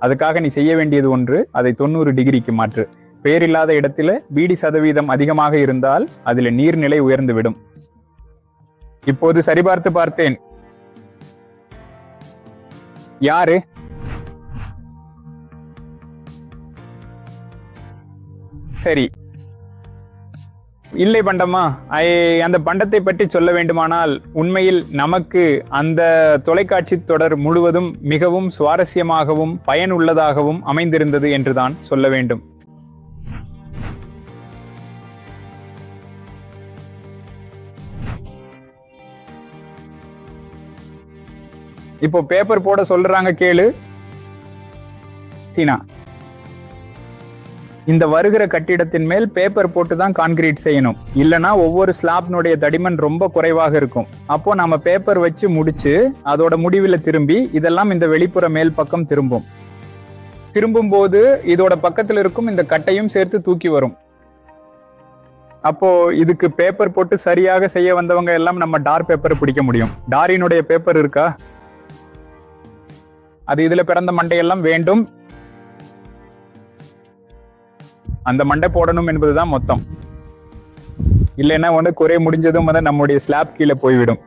அதுக்காக நீ செய்ய வேண்டியது ஒன்று, அதை 90 டிகிரிக்கு மாற்று. பெயர் இல்லாத இடத்துல பீடி சதவீதம் அதிகமாக இருந்தால் அதில் நீர்நிலை உயர்ந்து விடும். இப்போது சரிபார்த்து பார்த்தேன். யாரு? சரி, இல்லை பண்டமா. அந்த பண்டத்தை பற்றி சொல்ல வேண்டுமானால், உண்மையில் நமக்கு அந்த தொலைக்காட்சி தொடர் முழுவதும் மிகவும் சுவாரஸ்யமாகவும் பயனுள்ளதாகவும் அமைந்திருந்தது என்றுதான் சொல்ல வேண்டும். இப்போ பேப்பர் போட சொல்றாங்க, கேளு சீனா. இந்த வருகிற கட்டிடத்தின் மேல் பேப்பர் போட்டு தான் கான்கிரீட் செய்யணும். இல்லைன்னா ஒவ்வொரு ஸ்லாப்னுடைய தடிமன் ரொம்ப குறைவாக இருக்கும். அப்போ நம்ம பேப்பர் வச்சு முடிச்சு அதோட முடிவில் திரும்பி இதெல்லாம் இந்த வெளிப்புற மேல் பக்கம் திரும்பும் போது இதோட பக்கத்தில் இருக்கும் இந்த கட்டையும் சேர்த்து தூக்கி வரும். அப்போ இதுக்கு பேப்பர் போட்டு சரியாக செய்ய வந்தவங்க எல்லாம் நம்ம டார் பேப்பரை பிடிக்க முடியும். டாரினுடைய பேப்பர் இருக்கா? அது இதுல பிறந்த மண்டையெல்லாம் வேண்டும். அந்த மண்டை போடணும் என்பதுதான் மொத்தம். இல்லைன்னா ஒன்று குறை முடிஞ்சதும் நம்முடைய ஸ்லாப் கீழே போய்விடும்.